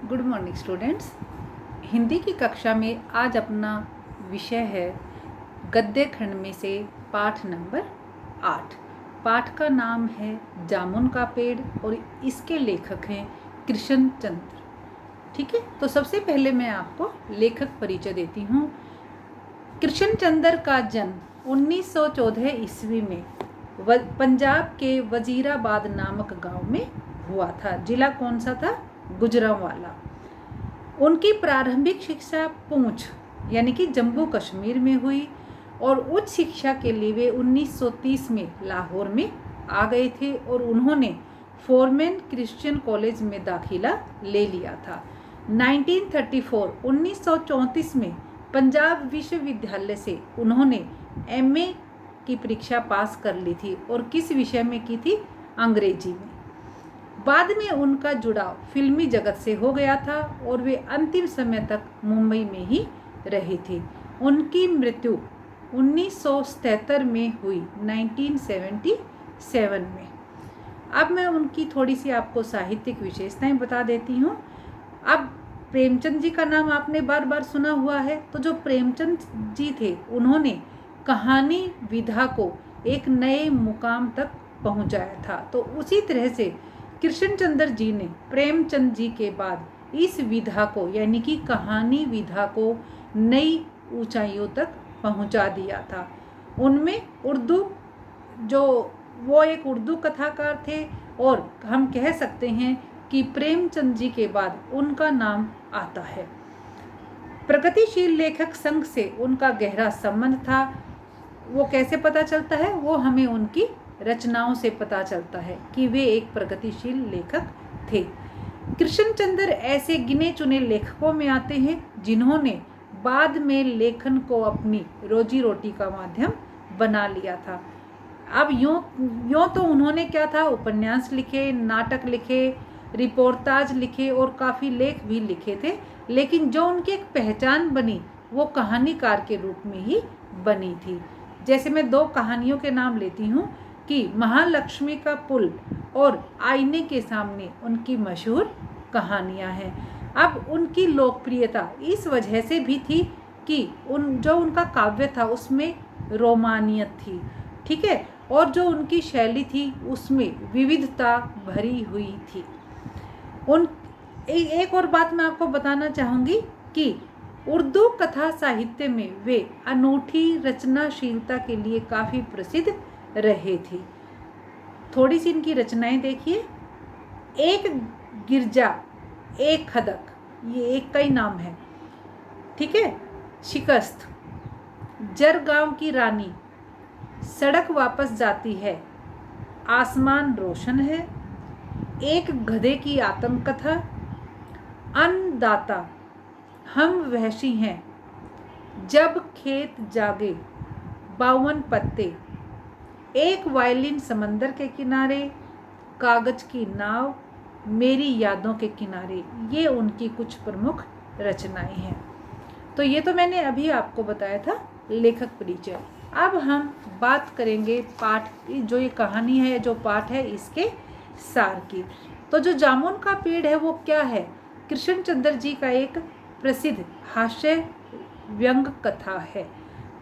Good morning students. Hindi की कक्षा में आज अपना विषय है गद्य खंड में से पाठ नंबर 8। पाठ का नाम है जामुन का पेड़ और इसके लेखक हैं कृष्ण चंद्र। ठीक है, तो सबसे पहले मैं आपको लेखक परिचय देती हूँ। कृष्ण चंद्र का जन्म 1914 ईस्वी में पंजाब के वजीराबाद नामक गांव में हुआ था। जिला कौन सा था? गुजरांवाला। उनकी प्रारंभिक शिक्षा पूंछ यानी कि जम्मू कश्मीर में हुई और उच्च शिक्षा के लिए वे 1930 में लाहौर में आ गए थे और उन्होंने फोरमैन क्रिश्चियन कॉलेज में दाखिला ले लिया था। 1934 में पंजाब विश्वविद्यालय से उन्होंने एमए की परीक्षा पास कर ली थी और किस विषय में की थी? अंग्रेजी में। बाद में उनका जुड़ाव फिल्मी जगत से हो गया था और वे अंतिम समय तक मुंबई में ही रहे थे। उनकी मृत्यु 1977 में हुई, 1977 में। अब मैं उनकी थोड़ी सी आपको साहित्यिक विशेषताएं बता देती हूँ। अब प्रेमचंद जी का नाम आपने बार बार सुना हुआ है, तो जो प्रेमचंद जी थे उन्होंने कहानी विधा को एक नए मुकाम तक पहुँचाया था। तो उसी तरह से कृष्ण चंद्र जी ने प्रेमचंद जी के बाद इस विधा को यानी कि कहानी विधा को नई ऊंचाइयों तक पहुंचा दिया था। उनमें उर्दू वो एक उर्दू कथाकार थे और हम कह सकते हैं कि प्रेमचंद जी के बाद उनका नाम आता है। प्रगतिशील लेखक संघ से उनका गहरा संबंध था। वो कैसे पता चलता है? वो हमें उनकी रचनाओं से पता चलता है कि वे एक प्रगतिशील लेखक थे। कृष्ण चंद्र ऐसे गिने चुने लेखकों में आते हैं जिन्होंने बाद में लेखन को अपनी रोजी रोटी का माध्यम बना लिया था। अब यूं तो उन्होंने क्या था, उपन्यास लिखे, नाटक लिखे, रिपोर्टाज लिखे और काफ़ी लेख भी लिखे थे, लेकिन जो उनकी एक पहचान बनी वो कहानीकार के रूप में ही बनी थी। जैसे मैं दो कहानियों के नाम लेती हूँ कि महालक्ष्मी का पुल और आईने के सामने उनकी मशहूर कहानियाँ हैं। अब उनकी लोकप्रियता इस वजह से भी थी कि जो उनका काव्य था उसमें रोमानियत थी, ठीक है, और जो उनकी शैली थी उसमें विविधता भरी हुई थी। एक और बात मैं आपको बताना चाहूँगी कि उर्दू कथा साहित्य में वे अनूठी रचनाशीलता के लिए काफ़ी प्रसिद्ध रहे थे। थोड़ी सी इनकी रचनाएं देखिए। एक गिरजा, एक खदक, ये एक का ही नाम है, ठीक है। शिकस्त, जरगांव की रानी, सड़क वापस जाती है, आसमान रोशन है, एक गधे की आत्मकथा, अन्नदाता, हम वहशी हैं, जब खेत जागे, 52 पत्ते, एक वायलिन समंदर के किनारे, कागज की नाव, मेरी यादों के किनारे। ये उनकी कुछ प्रमुख रचनाएं हैं। तो ये तो मैंने अभी आपको बताया था लेखक परिचय। अब हम बात करेंगे पाठ, जो ये कहानी है, जो पाठ है, इसके सार की। तो जो जामुन का पेड़ है वो क्या है? कृष्ण चंद्र जी का एक प्रसिद्ध हास्य व्यंग कथा है,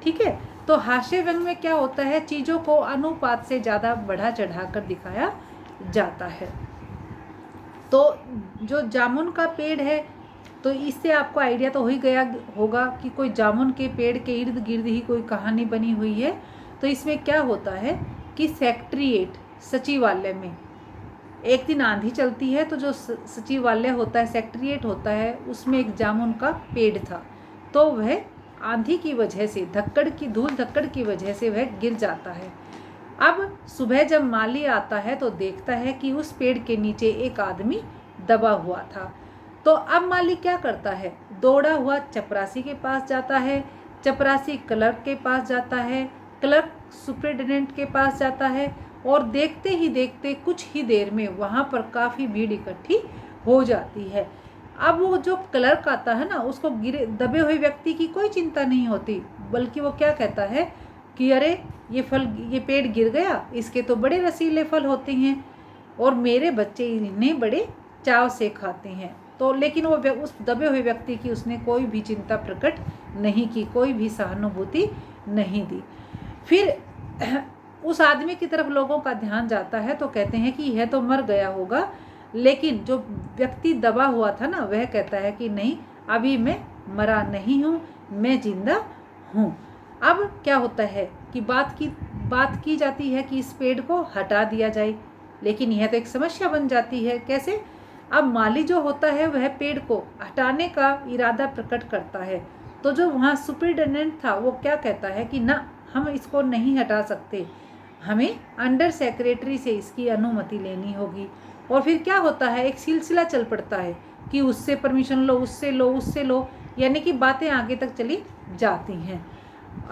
ठीक है। तो हास्य व्यंग में क्या होता है? चीज़ों को अनुपात से ज़्यादा बढ़ा चढ़ाकर दिखाया जाता है। तो जो जामुन का पेड़ है, तो इससे आपको आइडिया तो हो ही गया होगा कि कोई जामुन के पेड़ के इर्द गिर्द ही कोई कहानी बनी हुई है। तो इसमें क्या होता है कि सेक्रेटेरिएट, सचिवालय में एक दिन आंधी चलती है, तो जो सचिवालय होता है, सेक्रेटेरिएट होता है, उसमें एक जामुन का पेड़ था। तो वह आंधी की वजह से, धूल धक्कड़ की वजह से वह गिर जाता है। अब सुबह जब माली आता है तो देखता है कि उस पेड़ के नीचे एक आदमी दबा हुआ था। तो अब माली क्या करता है? दौड़ा हुआ चपरासी के पास जाता है, चपरासी क्लर्क के पास जाता है, क्लर्क सुपरिटेंडेंट के पास जाता है और देखते ही देखते कुछ ही देर में वहाँ पर काफ़ी भीड़ इकट्ठी हो जाती है। अब वो जो क्लर्क आता है ना, उसको दबे हुए व्यक्ति की कोई चिंता नहीं होती, बल्कि वो क्या कहता है कि अरे ये पेड़ गिर गया, इसके तो बड़े रसीले फल होते हैं और मेरे बच्चे इन्हें बड़े चाव से खाते हैं। तो लेकिन वो उस दबे हुए व्यक्ति की उसने कोई भी चिंता प्रकट नहीं की, कोई भी सहानुभूति नहीं दी। फिर उस आदमी की तरफ लोगों का ध्यान जाता है तो कहते हैं कि यह तो मर गया होगा, लेकिन जो व्यक्ति दबा हुआ था ना वह कहता है कि नहीं, अभी मैं मरा नहीं हूँ, मैं जिंदा हूँ। अब क्या होता है कि बात की जाती है कि इस पेड़ को हटा दिया जाए, लेकिन यह तो एक समस्या बन जाती है। कैसे? अब माली जो होता है वह पेड़ को हटाने का इरादा प्रकट करता है, तो जो वहाँ सुपरिटेंडेंट था वो क्या कहता है कि ना, हम इसको नहीं हटा सकते, हमें अंडर सेक्रेटरी से इसकी अनुमति लेनी होगी। और फिर क्या होता है, एक सिलसिला चल पड़ता है कि उससे परमिशन लो, उससे लो, उससे लो, यानी कि बातें आगे तक चली जाती हैं।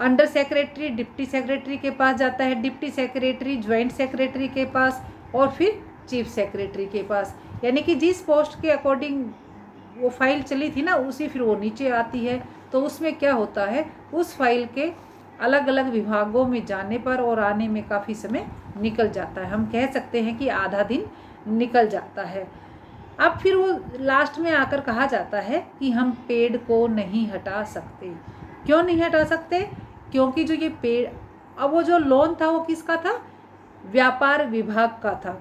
अंडर सेक्रेटरी डिप्टी सेक्रेटरी के पास जाता है, डिप्टी सेक्रेटरी ज्वाइंट सेक्रेटरी के पास, और फिर चीफ सेक्रेटरी के पास, यानी कि जिस पोस्ट के अकॉर्डिंग वो फाइल चली थी ना उसी फिर वो नीचे आती है। तो उसमें क्या होता है, उस फाइल के अलग अलग विभागों में जाने पर और आने में काफ़ी समय निकल जाता है। हम कह सकते हैं कि आधा दिन निकल जाता है। अब फिर वो लास्ट में आकर कहा जाता है कि हम पेड़ को नहीं हटा सकते। क्यों नहीं हटा सकते? क्योंकि जो ये पेड़, अब वो जो लोन था वो किसका था? व्यापार विभाग का था,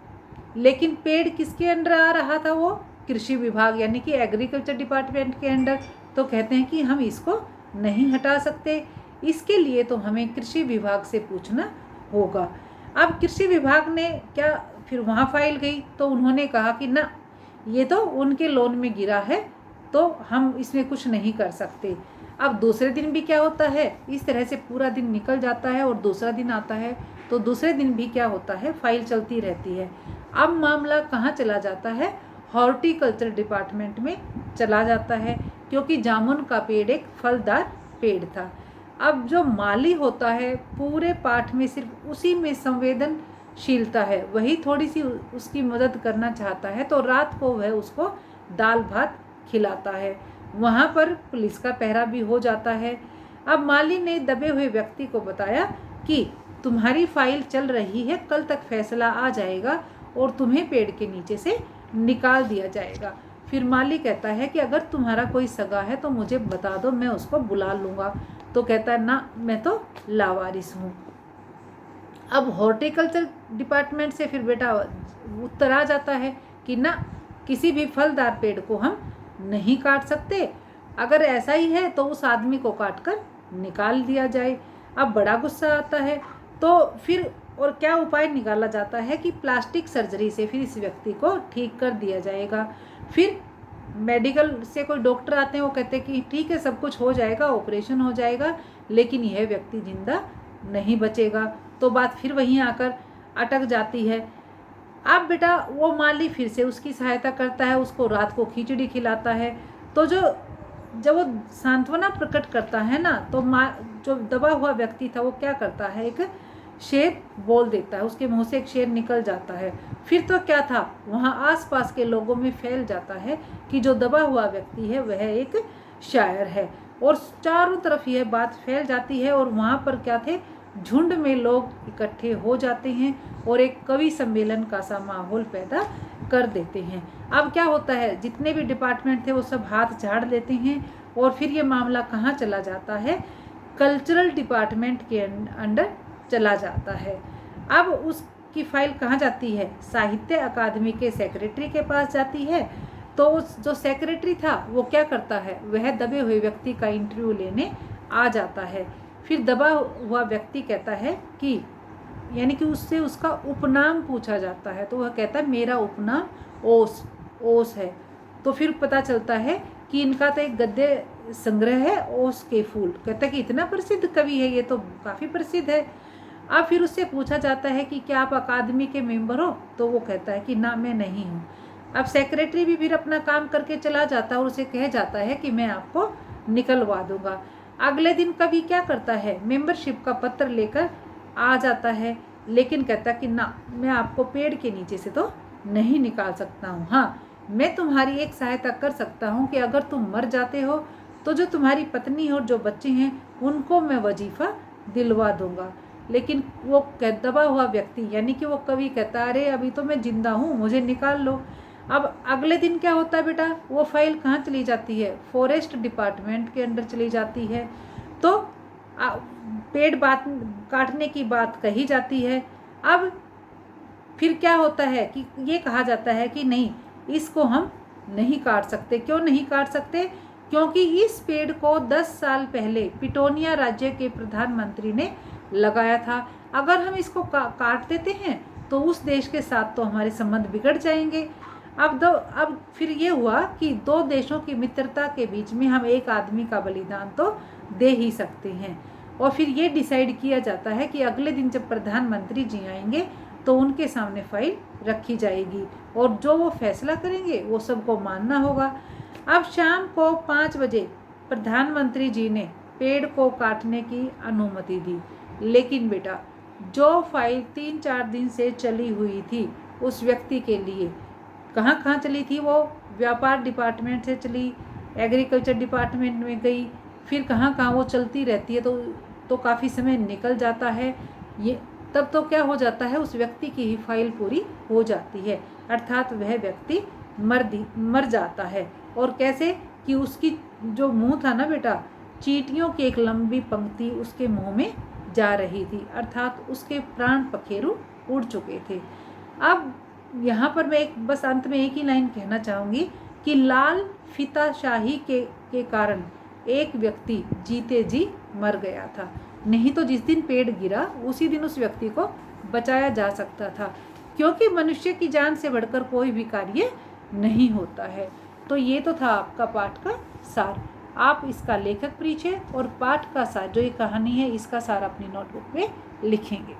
लेकिन पेड़ किसके अंडर आ रहा था? वो कृषि विभाग यानी कि एग्रीकल्चर डिपार्टमेंट के अंडर। तो कहते हैं कि हम इसको नहीं हटा सकते, इसके लिए तो हमें कृषि विभाग से पूछना होगा। अब कृषि विभाग ने क्या, फिर वहाँ फाइल गई तो उन्होंने कहा कि ना, ये तो उनके लोन में गिरा है, तो हम इसमें कुछ नहीं कर सकते। अब दूसरे दिन भी क्या होता है, इस तरह से पूरा दिन निकल जाता है और दूसरा दिन आता है, तो दूसरे दिन भी क्या होता है, फाइल चलती रहती है। अब मामला कहाँ चला जाता है? हॉर्टिकल्चर डिपार्टमेंट में चला जाता है, क्योंकि जामुन का पेड़ एक फलदार पेड़ था। अब जो माली होता है पूरे पाठ में सिर्फ उसी में संवेदनशीलता है, वही थोड़ी सी उसकी मदद करना चाहता है, तो रात को वह उसको दाल भात खिलाता है। वहाँ पर पुलिस का पहरा भी हो जाता है। अब माली ने दबे हुए व्यक्ति को बताया कि तुम्हारी फाइल चल रही है, कल तक फैसला आ जाएगा और तुम्हें पेड़ के नीचे से निकाल दिया जाएगा। फिर माली कहता है कि अगर तुम्हारा कोई सगा है तो मुझे बता दो, मैं उसको बुला लूँगा। तो कहता है ना, मैं तो लावारिस हूँ। अब हॉर्टिकल्चर डिपार्टमेंट से फिर बेटा उत्तर आ जाता है कि ना, किसी भी फलदार पेड़ को हम नहीं काट सकते, अगर ऐसा ही है तो उस आदमी को काट कर निकाल दिया जाए। अब बड़ा गुस्सा आता है, तो फिर और क्या उपाय निकाला जाता है कि प्लास्टिक सर्जरी से फिर इस व्यक्ति को ठीक कर दिया जाएगा। फिर मेडिकल से कोई डॉक्टर आते हैं, वो कहते हैं कि ठीक है, सब कुछ हो जाएगा, ऑपरेशन हो जाएगा, लेकिन यह व्यक्ति जिंदा नहीं बचेगा। तो बात फिर वहीं आकर अटक जाती है। अब बेटा वो माली फिर से उसकी सहायता करता है, उसको रात को खिचड़ी खिलाता है। तो जब वो सांत्वना प्रकट करता है ना, तो जो दबा हुआ व्यक्ति था वो क्या करता है, एक शेर बोल देता है, उसके मुंह से एक शेर निकल जाता है। फिर तो क्या था, वहाँ आसपास के लोगों में फैल जाता है कि जो दबा हुआ व्यक्ति है वह एक शायर है, और चारों तरफ यह बात फैल जाती है। और वहाँ पर क्या थे, झुंड में लोग इकट्ठे हो जाते हैं और एक कवि सम्मेलन का सा माहौल पैदा कर देते हैं। अब क्या होता है, जितने भी डिपार्टमेंट थे वो सब हाथ झाड़ लेते हैं, और फिर ये मामला कहाँ चला जाता है, कल्चरल डिपार्टमेंट के अंडर चला जाता है। अब उसकी फाइल कहाँ जाती है, साहित्य अकादमी के सेक्रेटरी के पास जाती है। तो उस जो सेक्रेटरी था वो क्या करता है, वह दबे हुए व्यक्ति का इंटरव्यू लेने आ जाता है। फिर दबा हुआ व्यक्ति कहता है कि, यानी कि उससे उसका उपनाम पूछा जाता है, तो वह कहता है मेरा उपनाम ओस है। तो फिर पता चलता है कि इनका तो एक गद्य संग्रह है, ओस के फूल। कहता है कि इतना प्रसिद्ध कवि है, ये तो काफ़ी प्रसिद्ध है। अब फिर उससे पूछा जाता है कि क्या आप अकादमी के मेंबर हो? तो वो कहता है कि ना, मैं नहीं हूँ। अब सेक्रेटरी भी फिर अपना काम करके चला जाता है और उसे कह जाता है कि मैं आपको निकलवा दूंगा। अगले दिन कवि क्या करता है, मेंबरशिप का पत्र लेकर आ जाता है, लेकिन कहता कि ना, मैं आपको पेड़ के नीचे से तो नहीं निकाल सकता हूँ। हाँ, मैं तुम्हारी एक सहायता कर सकता हूँ कि अगर तुम मर जाते हो तो जो तुम्हारी पत्नी और जो बच्चे हैं उनको मैं वजीफ़ा दिलवा दूंगा। लेकिन वो दबा हुआ व्यक्ति यानी कि वो कवि कहता, अरे अभी तो मैं जिंदा हूँ, मुझे निकाल लो। अब अगले दिन क्या होता है बेटा, वो फाइल कहाँ चली जाती है, फॉरेस्ट डिपार्टमेंट के अंडर चली जाती है। तो पेड़ बात काटने की बात कही जाती है। अब फिर क्या होता है कि ये कहा जाता है कि नहीं, इसको हम नहीं काट सकते। क्यों नहीं काट सकते? क्योंकि इस पेड़ को 10 साल पहले पिटोनिया राज्य के प्रधानमंत्री ने लगाया था। अगर हम इसको काट देते हैं तो उस देश के साथ तो हमारे संबंध बिगड़ जाएंगे। अब फिर ये हुआ कि दो देशों की मित्रता के बीच में हम एक आदमी का बलिदान तो दे ही सकते हैं। और फिर ये डिसाइड किया जाता है कि अगले दिन जब प्रधानमंत्री जी आएंगे तो उनके सामने फाइल रखी जाएगी और जो वो फैसला करेंगे वो सबको मानना होगा। अब शाम को 5 बजे प्रधानमंत्री जी ने पेड़ को काटने की अनुमति दी। लेकिन बेटा, जो फाइल 3-4 दिन से चली हुई थी उस व्यक्ति के लिए, कहाँ कहाँ चली थी वो? व्यापार डिपार्टमेंट से चली, एग्रीकल्चर डिपार्टमेंट में गई, फिर कहाँ कहाँ वो चलती रहती है तो काफ़ी समय निकल जाता है। ये तब तो क्या हो जाता है, उस व्यक्ति की ही फाइल पूरी हो जाती है, अर्थात वह व्यक्ति मर जाता है। और कैसे कि उसकी जो मुंह था ना बेटा, चींटियों की एक लंबी पंक्ति उसके मुंह में जा रही थी, अर्थात उसके प्राण पखेरु उड़ चुके थे। अब यहाँ पर मैं बस अंत में एक ही लाइन कहना चाहूँगी कि लाल फीताशाही के कारण एक व्यक्ति जीते जी मर गया था। नहीं तो जिस दिन पेड़ गिरा उसी दिन उस व्यक्ति को बचाया जा सकता था, क्योंकि मनुष्य की जान से बढ़कर कोई भी कार्य नहीं होता है। तो ये तो था आपका पाठ का सार। आप इसका लेखक परिचय और पाठ का सार, जो ये कहानी है, इसका सार अपनी नोटबुक में लिखेंगे।